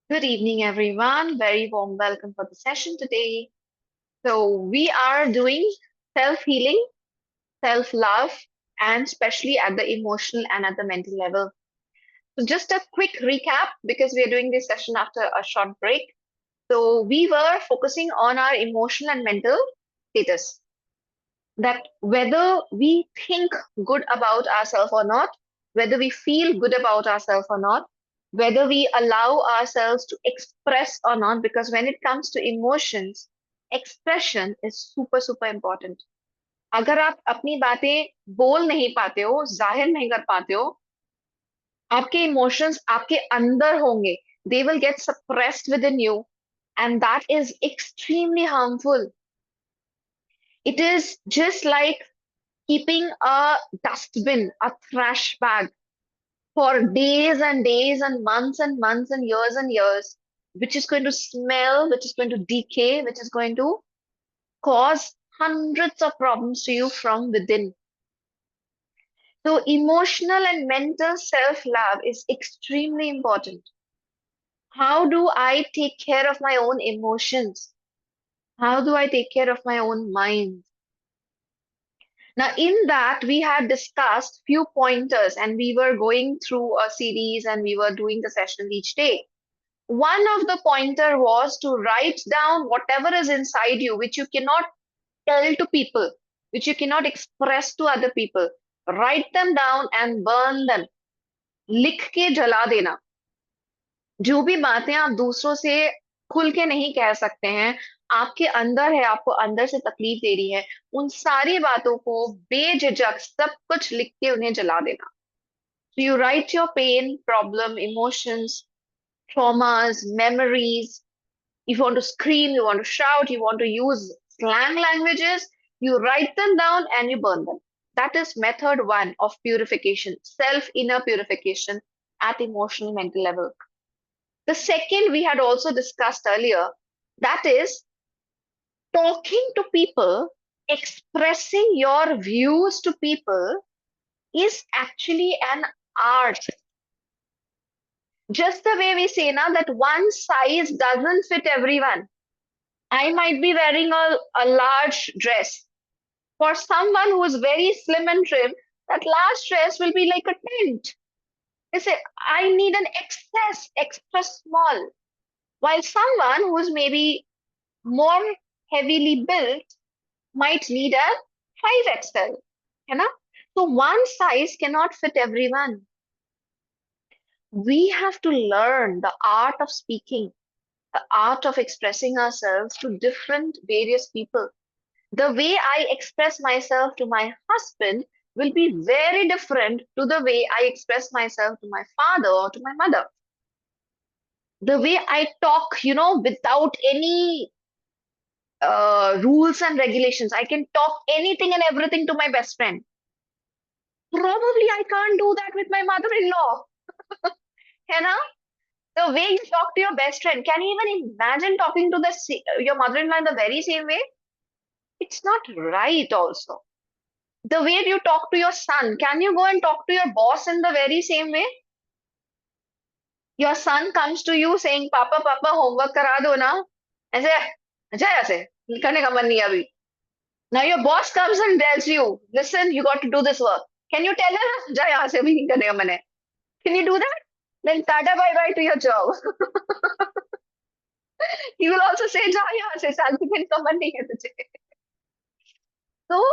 Good evening, everyone. Very warm welcome for the session today. So, we are doing self healing, self love, and especially at the emotional and at the mental level. So, just a quick recap because we are doing this session after a short break. So, we were focusing on our emotional and mental status, that whether we think good about ourselves or not, whether we feel good about ourselves or not, whether we allow ourselves to express or not, because when it comes to emotions, expression is super, super important. अगर आप अपनी बातें बोल नहीं पाते हो, जाहिर नहीं कर पाते हो, आपके इमोशंस आपके अंदर होंगे. They will get suppressed within you, and that is extremely harmful. It is just like keeping a dustbin, a trash bag for days and days and months and years, which is going to smell, which is going to decay, which is going to cause hundreds of problems to you from within. So, emotional and mental self love is extremely important. How do I take care of my own emotions? How do I take care of my own mind? Now, in that, we had discussed few pointers and we were going through a series and we were doing the sessions each day. One of the pointer was to write down whatever is inside you, which you cannot tell to people, which you cannot express to other people. Write them down and burn them. लिख के जला देना. जो भी बातें आप दूसरों से खुल के नहीं कह सकते हैं, आपके अंदर है, आपको अंदर से तकलीफ दे रही है, उन सारी बातों को बेझिझक सब कुछ लिख के उन्हें जला देना. So you write your pain, problem, emotions, traumas, memories. If you want to scream, you want to shout, you want to use slang languages, you write them down and you burn them. That is method one of purification, self inner purification at emotional mental level. The second we had also discussed earlier, that is talking to people, expressing your views to people is actually an art. Just the way we say now that one size doesn't fit everyone. I might be wearing a large dress. For someone who is very slim and trim, that large dress will be like a tent. They say, I need an excess, extra small. While someone who is maybe more heavily built might need a 5XL. You know? So one size cannot fit everyone. We have to learn the art of speaking, the art of expressing ourselves to different various people. The way I express myself to my husband will be very different to the way I express myself to my father or to my mother. The way I talk, without any rules and regulations, I can talk anything and everything to my best friend. Probably I can't do that with my mother-in-law. You know? The way you talk to your best friend, can you even imagine talking to your mother-in-law in the very same way? It's not right also. The way you talk to your son, can you go and talk to your boss in the very same way? Your son comes to you saying, Papa, Papa, homework kara do na. ऐसे अच्छा ऐसे करने का मन नहीं है अभी. Now your boss comes and tells you, listen, you got to do this work. Can you tell her, जा यहाँ से अभी नहीं करने का मन है? Can you do that? Then tata bye bye to your job. He will also say, जा यहाँ से शांति में का मन नहीं है तुझे. So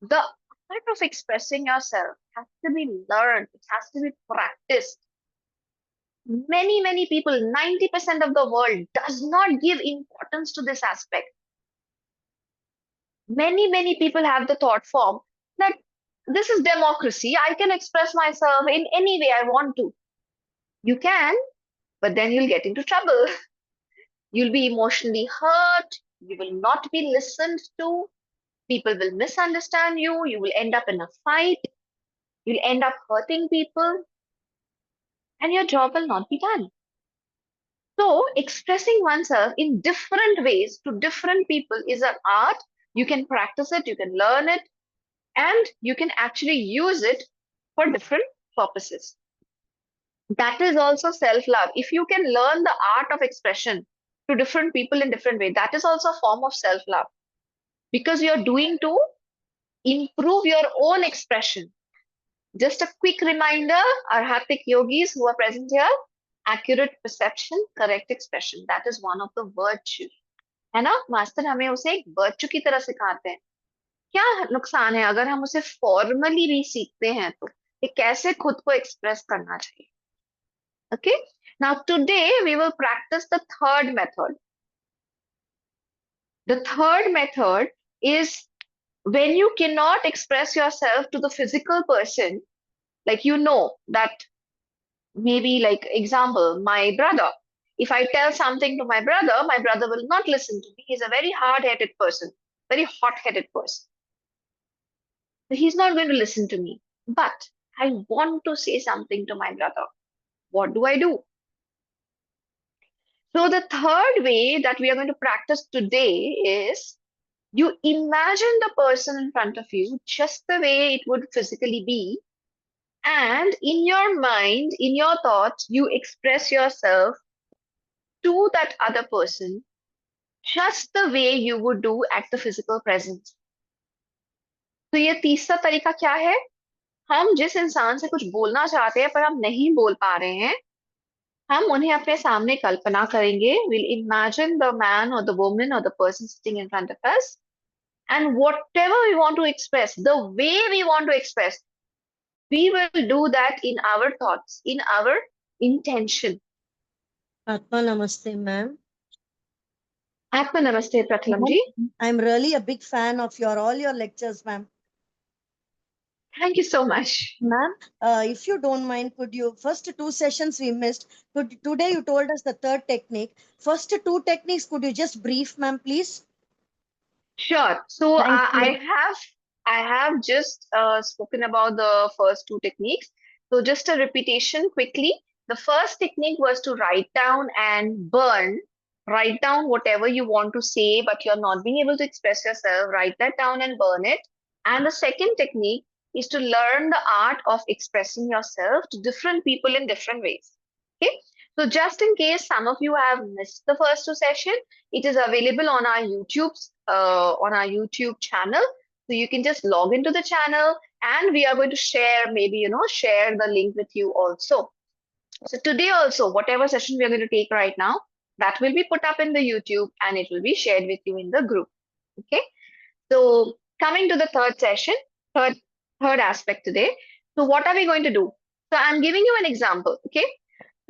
the art of expressing yourself has to be learned. It has to be practiced. Many people, 90% of the world does not give importance to this aspect. Many people have the thought form that this is democracy. I can express myself in any way I want to. You can, but then you'll get into trouble. You'll be emotionally hurt. You will not be listened to. People will misunderstand you. You will end up in a fight. You'll end up hurting people, and your job will not be done. So, expressing oneself in different ways to different people is an art. You can practice it, you can learn it, and you can actually use it for different purposes. That is also self-love. If you can learn the art of expression to different people in different way, that is also a form of self-love, because you're doing to improve your own expression. Just a quick reminder, our Hathic yogis who are present here, accurate perception, correct expression. That is one of the virtue. है ना? Master हमें उसे एक virtue की तरह सिखाते हैं. क्या नुकसान है अगर हम उसे फॉर्मली भी सीखते हैं तो कि कैसे खुद को एक्सप्रेस करना चाहिए. Okay? Now today we will practice the third method. The third method is when you cannot express yourself to the physical person, like you know that maybe like example, my brother. If I tell something to my brother will not listen to me. He's a very hard-headed person, very hot-headed person. So he's not going to listen to me. But I want to say something to my brother. What do I do? So the third way that we are going to practice today is you imagine the person in front of you just the way it would physically be. And in your mind, in your thoughts, you express yourself to that other person just the way you would do at the physical presence. तो ये तीसरा तरीका क्या है? हम जिस इंसान से कुछ बोलना चाहते हैं पर हम नहीं बोल पा रहे हैं, हम उन्हें अपने सामने कल्पना करेंगे. We'll imagine the man or the woman or the person sitting in front of us, and whatever we want to express, the way we want to express, we will do that in our thoughts, in our intention. Atma Namaste, ma'am. Atma Namaste, Prathalam ji. I'm really a big fan of all your lectures, ma'am. Thank you so much. Ma'am, if you don't mind, could you, first two sessions we missed, today you told us the third technique. First two techniques, could you just brief, ma'am, please? Sure. So Thank I you. have just spoken about the first two techniques. So just a repetition quickly. The first technique was to write down and burn. Write down whatever you want to say, but you're not being able to express yourself. Write that down and burn it. And the second technique is to learn the art of expressing yourself to different people in different ways. Okay. So just in case some of you have missed the first two sessions, it is available on our YouTube channel. So you can just log into the channel, and we are going to share, maybe share the link with you also. So today also, whatever session we are going to take right now, that will be put up in the YouTube and it will be shared with you in the group. Okay. So coming to the third session, third aspect today. So what are we going to do? So I'm giving you an example. Okay.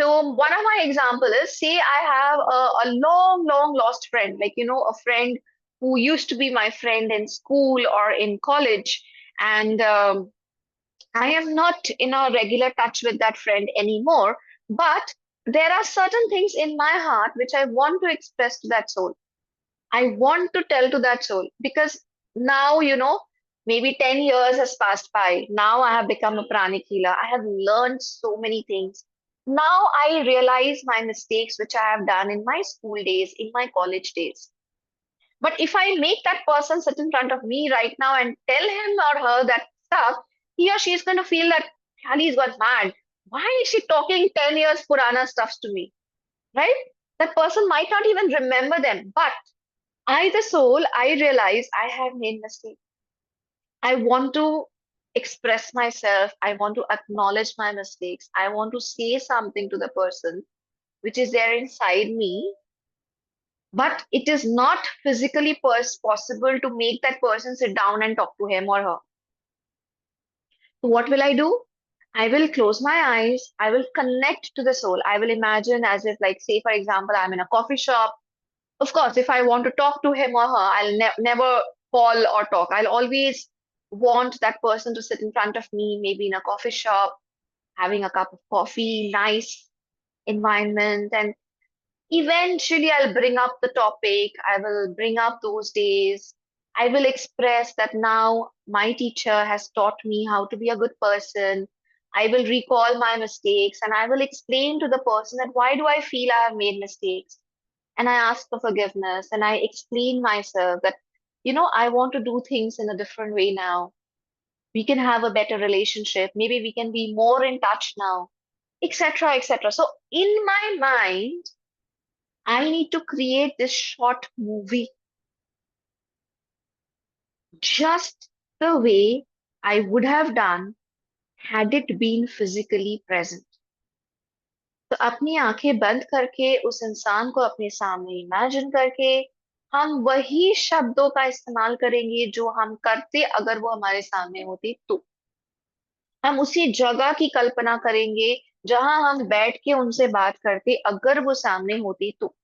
So one of my example is, say I have a long lost friend, like a friend who used to be my friend in school or in college, and I am not in a regular touch with that friend anymore. But there are certain things in my heart which I want to express to that soul. I want to tell to that soul, because now, maybe 10 years has passed by. Now I have become a pranic healer. I have learned so many things. Now I realize my mistakes which I have done in my school days, in my college days. But if I make that person sit in front of me right now and tell him or her that stuff, he or she is going to feel that Kali's got mad. Why is she talking 10 years Purana stuffs to me? Right? That person might not even remember them, but I, the soul, I realize I have made mistakes. I want to express myself. I want to acknowledge my mistakes. I want to say something to the person which is there inside me, but it is not physically possible to make that person sit down and talk to him or her. So, what will I do? I will close my eyes. I will connect to the soul. I will imagine as if, like, say, for example, I'm in a coffee shop. Of course, if I want to talk to him or her, I'll never call or talk. I'll always want that person to sit in front of me, maybe in a coffee shop, having a cup of coffee, nice environment. And eventually, I'll bring up the topic. I will bring up those days. I will express that now my teacher has taught me how to be a good person. I will recall my mistakes and I will explain to the person that why do I feel I have made mistakes, and I ask for forgiveness and I explain myself that, I want to do things in a different way now. We can have a better relationship. Maybe we can be more in touch now. etc., etc. So in my mind, I need to create this short movie just the way I would have done had it been physically present. तो अपनी आंखें बंद करके उस इंसान को अपने सामने इमेजिन करके हम वही शब्दों का इस्तेमाल करेंगे जो हम करते अगर वो हमारे सामने होती तो। हम उसी जगह की कल्पना करेंगे जहां हम बैठ के उनसे बात करते अगर वो सामने होती तो।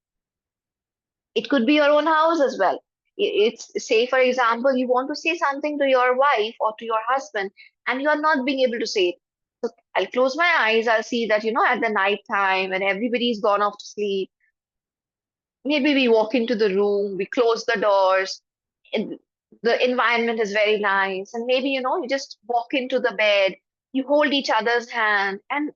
It could be your own house as well. It's say, for example, you want to say something to your wife or to your husband, and you're not being able to say it. So I'll close my eyes. I'll see that, at the night time when everybody's gone off to sleep, maybe we walk into the room, we close the doors, and the environment is very nice, and maybe, you just walk into the bed, you hold each other's hand, and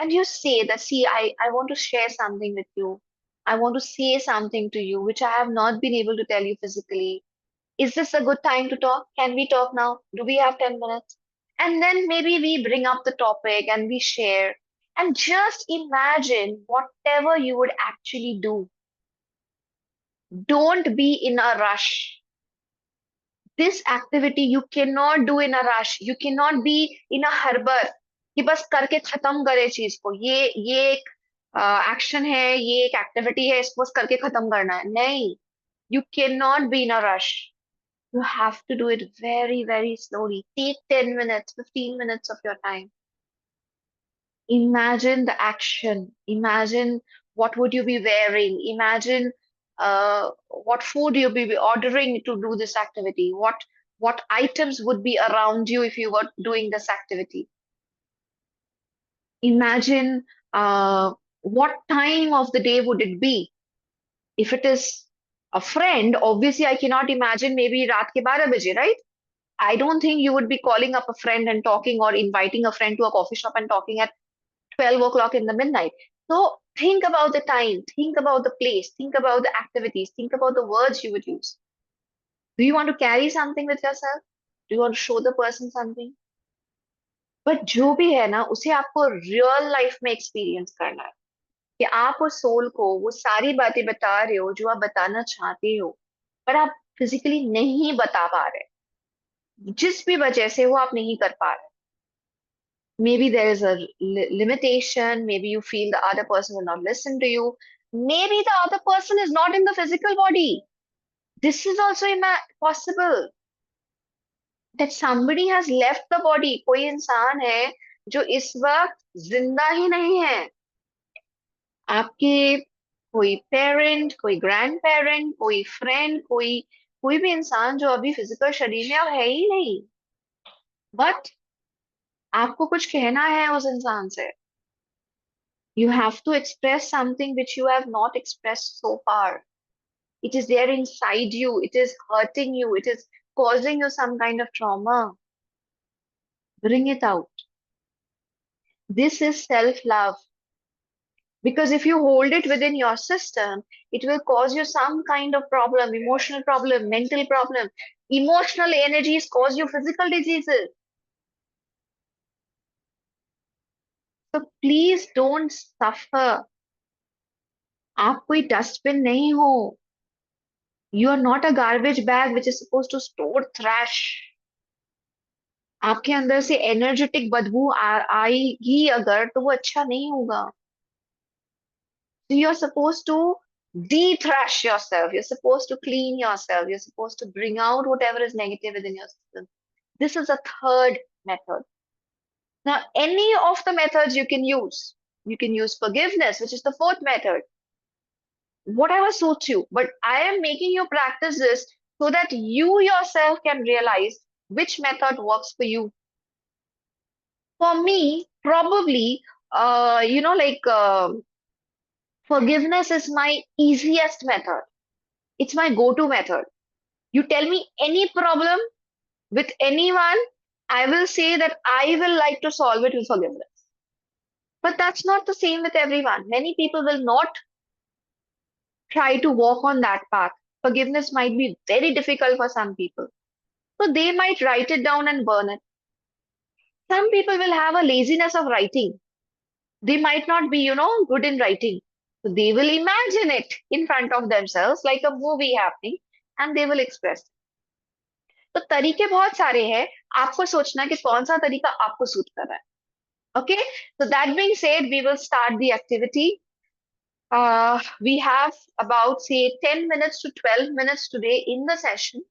you say that, see, I want to share something with you. I want to say something to you which I have not been able to tell you physically. Is this a good time to talk? Can we talk now? Do we have 10 minutes? And then maybe we bring up the topic and we share. And just imagine whatever you would actually do. Don't be in a rush. This activity you cannot do in a rush. You cannot be in a hurry कि बस करके खत्म करे चीज को। ये एक action है, ये एक एक्टिविटी है, इसको बस करके खत्म करना है, नहीं। You cannot be in a rush. You have to do it very, very slowly. Take 10 minutes, 15 minutes of your time. Imagine the action. Imagine what would you be wearing. Imagine what food you'll be ordering to do this activity. What items would be around you if you were doing this activity. Imagine what time of the day would it be. If it is a friend, obviously I cannot imagine maybe raat ke 12 baje, right? I don't think you would be calling up a friend and talking or inviting a friend to a coffee shop and talking at 12 o'clock in the midnight. So think about the time, think about the place, think about the activities, think about the words you would use. Do you want to carry something with yourself? Do you want to show the person something? But जो भी है ना, उसे आपको real life में experience करना है कि आप उस सोल को वो सारी बातें बता रहे हो जो आप बताना चाहते हो, पर आप फिजिकली नहीं बता पा रहे, जिस भी वजह से वो आप नहीं कर पा रहे। Maybe there is a limitation, maybe you feel the other person will not listen to you, maybe the other person is not in the physical body. This is also possible that somebody has left the body. कोई इंसान है जो इस वक्त जिंदा ही नहीं है। आपके कोई पेरेंट, कोई ग्रैंड पेरेंट, कोई फ्रेंड, कोई कोई भी इंसान जो अभी फिजिकल शरीर में अब है ही नहीं, बट आपको कुछ कहना है उस इंसान से। You have to express something which you have not expressed so far. It is there inside you. It is hurting you. It is causing you some kind of trauma. Bring it out. This is self-love. Because if you hold it within your system, it will cause you some kind of problem, emotional problem, mental problem. Emotional energies cause you physical diseases. So please don't suffer. आप कोई dustbin नहीं हो. You are not a garbage bag which is supposed to store trash. आपके अंदर से energetic बदबू आएगी अगर, तो वो अच्छा नहीं होगा. So you're supposed to de-thrash yourself. You're supposed to clean yourself. You're supposed to bring out whatever is negative within your system. This is a third method. Now, any of the methods you can use. You can use forgiveness, which is the fourth method. Whatever suits you. But I am making you practice this so that you yourself can realize which method works for you. For me, probably, like forgiveness is my easiest method. It's my go-to method. You tell me any problem with anyone, I will say that I will like to solve it with forgiveness. But that's not the same with everyone. Many people will not try to walk on that path. Forgiveness might be very difficult for some people. So they might write it down and burn it. Some people will have a laziness of writing. They might not be, good in writing. So they will imagine it in front of themselves like a movie happening and they will express. तो तरीके बहुत सारे हैं. आपको सोचना है कि कौन सा तरीका आपको सूट कर रहा है. Okay, so that being said, we will start the activity. We have about, say, 10 minutes to 12 minutes today in the session.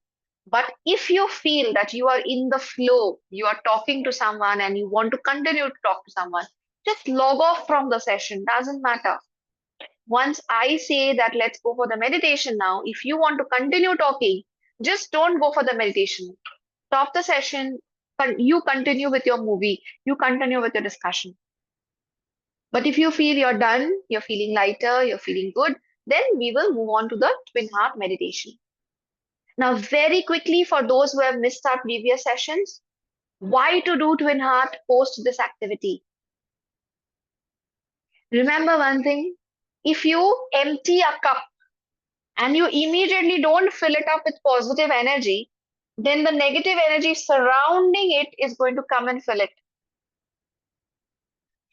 But if you feel that you are in the flow, you are talking to someone and you want to continue to talk to someone, just log off from the session. Doesn't matter. Once I say that let's go for the meditation now, if you want to continue talking, just don't go for the meditation. Stop the session. You continue with your movie. You continue with your discussion. But if you feel you're done, you're feeling lighter, you're feeling good, then we will move on to the twin heart meditation. Now, very quickly, for those who have missed our previous sessions, why to do twin heart post this activity? Remember one thing, if you empty a cup and you immediately don't fill it up with positive energy, then the negative energy surrounding it is going to come and fill it.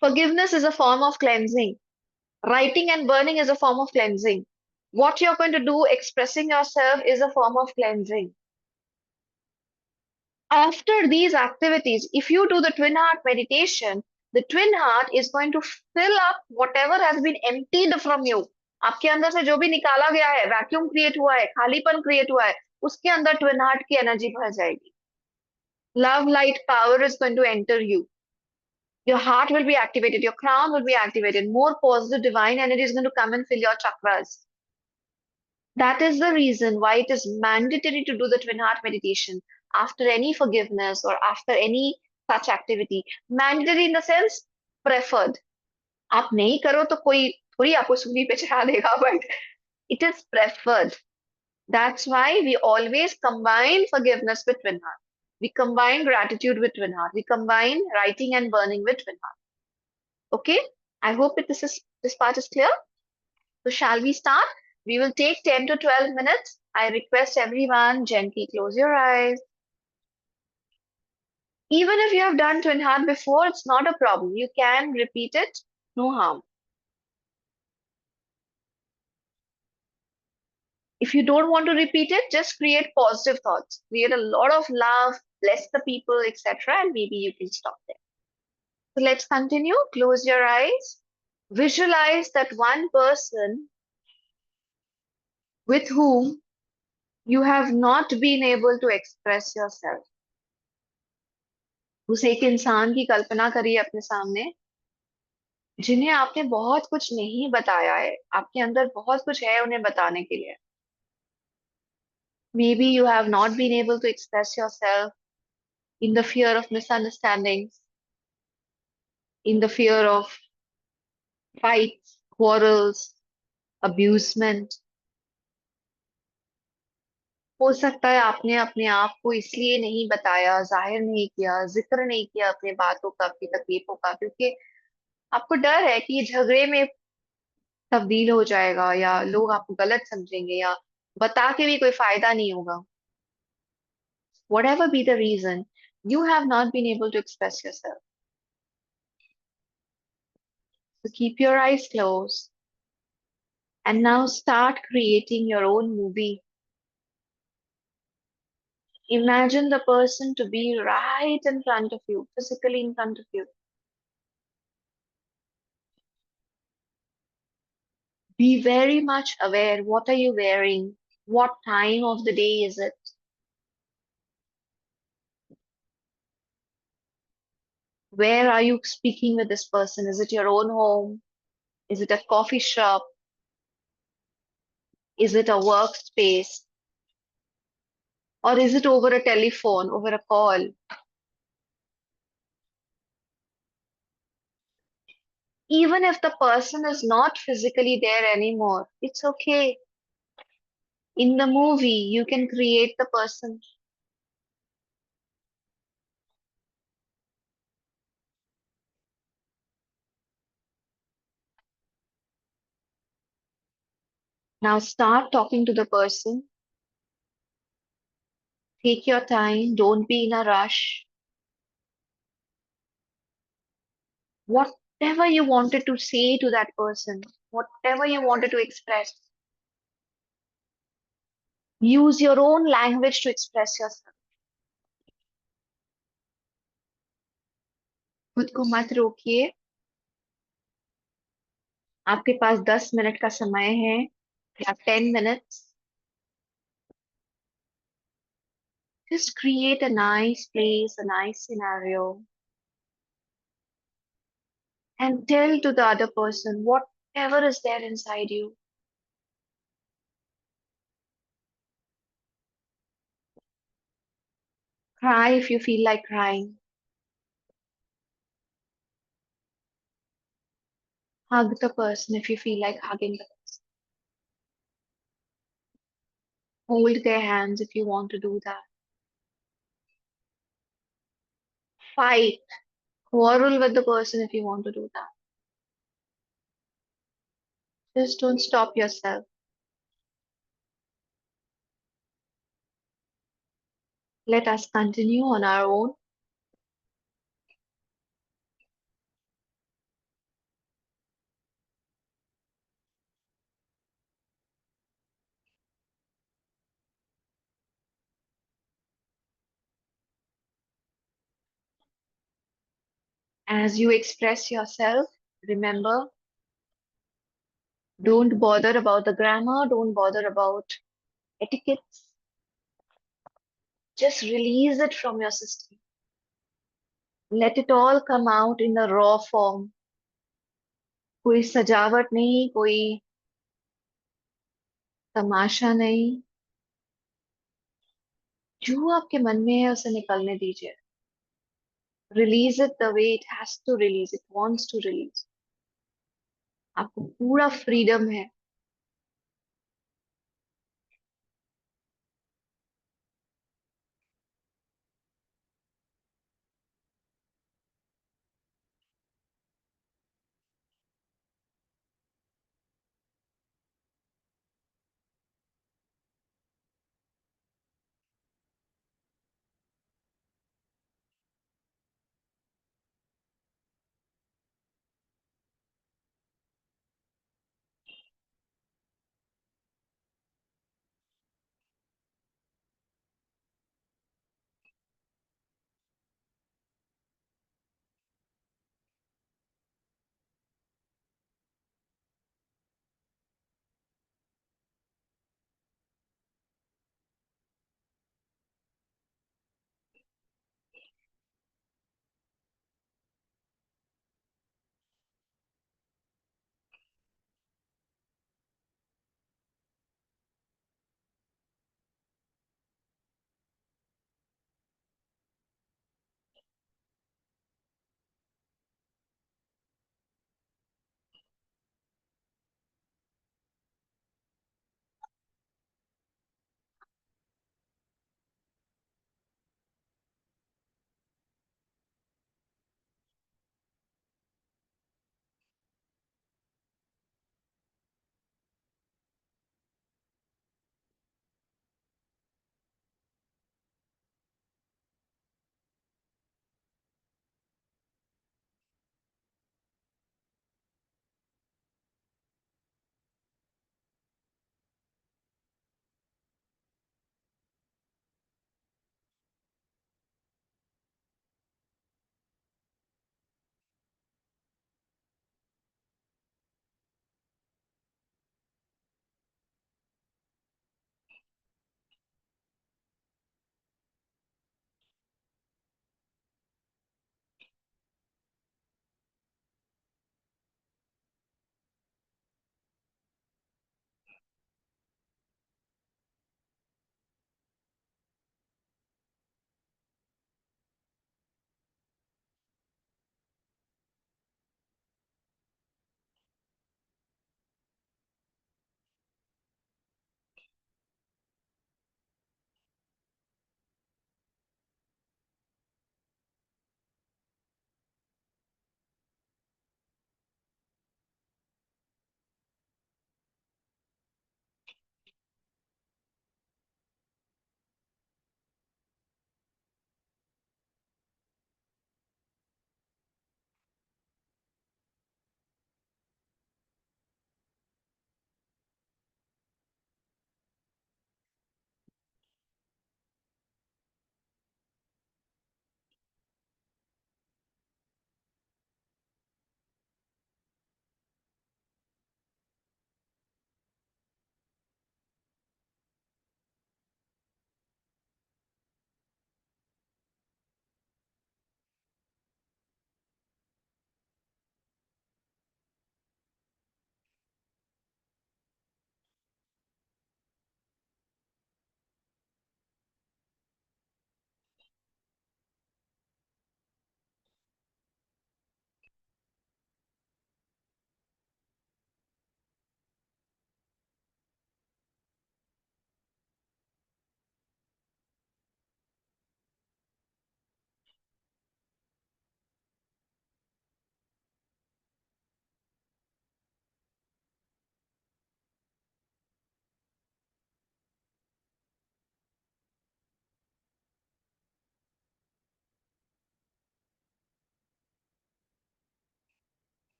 Forgiveness is a form of cleansing. Writing and burning is a form of cleansing. What you're going to do, expressing yourself, is a form of cleansing. After these activities, if you do the twin heart meditation, the twin heart is going to fill up whatever has been emptied from you. आपके अंदर से जो भी निकाला गया है, vacuum create हुआ है, खालीपन क्रिएट हुआ है, उसके अंदर ट्विन हार्ट की एनर्जी भर जाएगी. Love, light, power is going to enter you. Your heart will be activated, your crown will be activated. More positive divine energy is going to come and fill your chakras. That is the reason why it is mandatory to do the twin heart meditation after any forgiveness or after any such activity. Mandatory in the sense preferred. आप नहीं करो तो कोई थोड़ी आपको सूली पे चढ़ा देगा, but it is preferred. That's why we always combine forgiveness with twin heart. We combine gratitude with twin heart. We combine writing and burning with twin heart. Okay? I hope this part is clear. So shall we start? We will take 10 to 12 minutes. I request everyone gently close your eyes. Even if you have done twin heart before, it's not a problem. You can repeat it, no harm. If you don't want to repeat it, just create positive thoughts. Create a lot of love, bless the people, etc. And maybe you can stop there. So let's continue. Close your eyes. Visualize that one person with whom you have not been able to express yourself. उस एक इंसान की कल्पना करिए अपने सामने जिन्हें आपने बहुत कुछ नहीं बताया है. आपके अंदर बहुत कुछ है उन्हें बताने के लिए. Maybe you have not been able to express yourself in the fear of misunderstandings, in the fear of fights, quarrels, abusement. हो सकता है आपने अपने आप को इसलिए नहीं बताया, जाहिर नहीं किया, जिक्र नहीं किया अपने बातों का, अपनी तकलीफों का, क्योंकि आपको डर है कि ये झगड़े में तब्दील हो जाएगा या लोग आपको गलत समझेंगे या बता के भी कोई फायदा नहीं होगा. Whatever be the reason, you have not been able to express yourself. So keep your eyes closed and now start creating your own movie. Imagine the person to be right in front of you, physically in front of you. Be very much aware. What are you wearing? What time of the day is it? Where are you speaking with this person? Is it your own home? Is it a coffee shop? Is it a workspace? Or is it over a telephone, over a call? Even if the person is not physically there anymore, it's okay. In the movie, you can create the person. Now start talking to the person. Take your time. Don't be in a rush. What whatever you wanted to say to that person, whatever you wanted to express, use your own language to express yourself. खुद को मत रोकिए. आपके पास 10 minute का समय है या 10 minutes. Just create a nice place, a nice scenario, and tell to the other person whatever is there inside you. Cry if you feel like crying. Hug the person if you feel like hugging them. Hold their hands if you want to do that. Fight, quarrel with the person if you want to do that. Just don't stop yourself. Let us continue on our own. As you express yourself, remember, don't bother about the grammar, don't bother about etiquettes. Just release it from your system. Let it all come out in a raw form. कोई सजावट नहीं, कोई तमाशा नहीं. जो आपके मन में है उसे निकलने दीजिए. Release it the way it has to release, it wants to release. आपको पूरा फ्रीडम है.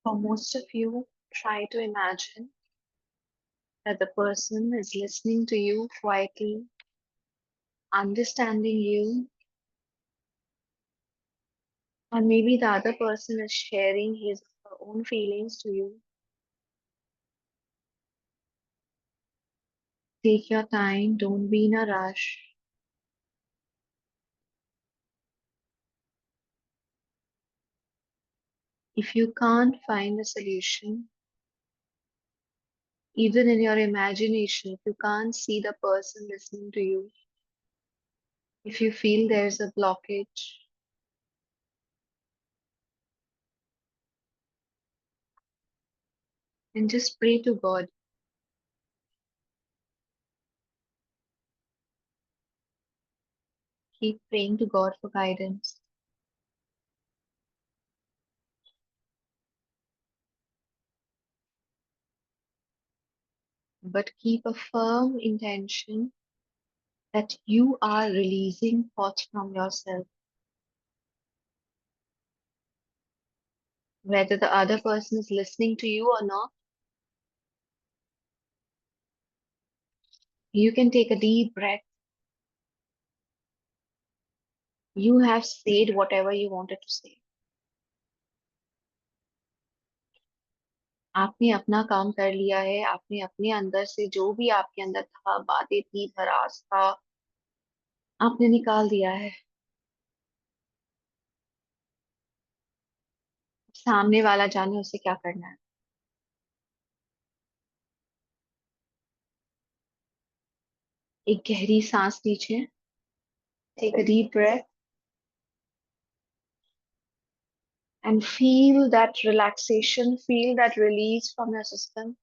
For most of you, try to imagine that the person is listening to you quietly, understanding you, or maybe the other person is sharing his or her own feelings to you. Take your time, don't be in a rush. If you can't find a solution, even in your imagination, if you can't see the person listening to you, if you feel there's a blockage, then just pray to God. Keep praying to God for guidance. But keep a firm intention that you are releasing thoughts from yourself. Whether the other person is listening to you or not, you can take a deep breath. You have said whatever you wanted to say. आपने अपना काम कर लिया है, आपने अपने अंदर से जो भी आपके अंदर था, बातें थी, भड़ास था, आपने निकाल दिया है। सामने वाला जाने उसे क्या करना है। एक गहरी सांस लीजिए, take a deep breath and feel that relaxation, feel that release from your system.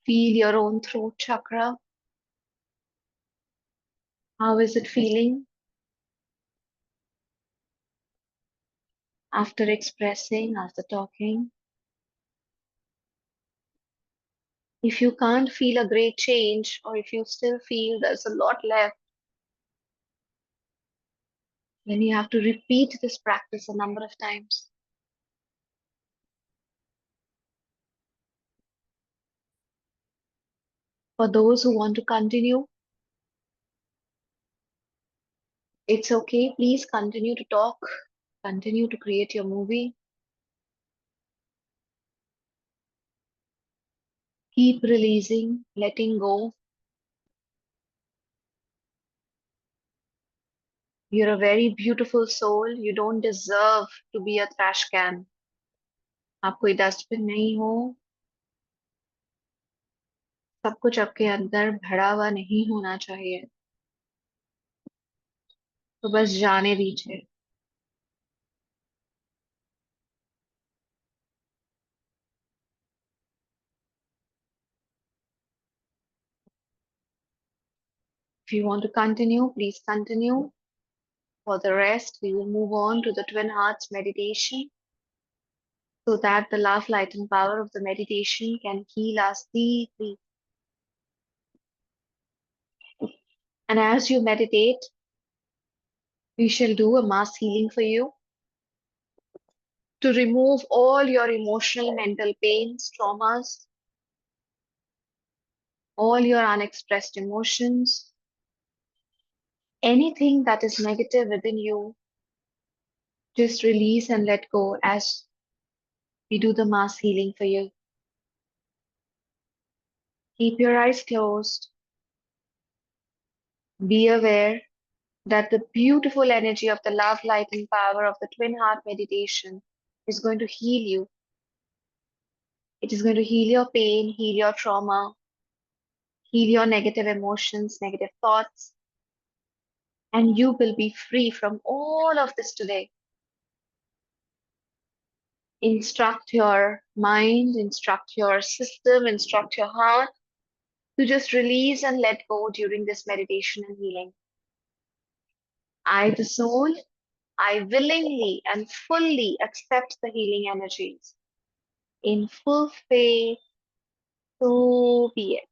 Feel your own throat chakra. How is it feeling after expressing, after talking? If you can't feel a great change, or if you still feel there's a lot left, then you have to repeat this practice a number of times. For those who want to continue, it's okay. Please continue to talk, continue to create your movie. Keep releasing, letting go. You're a very beautiful soul. You don't deserve to be a trash can. आप कोई dustbin नहीं हो। सब कुछ आपके अंदर भरा हुआ नहीं होना चाहिए। तो बस जाने दीजिए। If you want to continue, please continue. For the rest, we will move on to the Twin Hearts meditation so that the love, light, and power of the meditation can heal us deeply. And as you meditate, we shall do a mass healing for you to remove all your emotional, mental pains, traumas, all your unexpressed emotions, anything that is negative within you. Just release and let go as we do the mass healing for you. Keep your eyes closed. Be aware that the beautiful energy of the love, light, and power of the twin heart meditation is going to heal you. It is going to heal your pain, heal your trauma, heal your negative emotions, negative thoughts, and you will be free from all of this today. Instruct your mind, instruct your system, instruct your heart to just release and let go during this meditation and healing. I, the soul, I willingly and fully accept the healing energies. In full faith, so be it.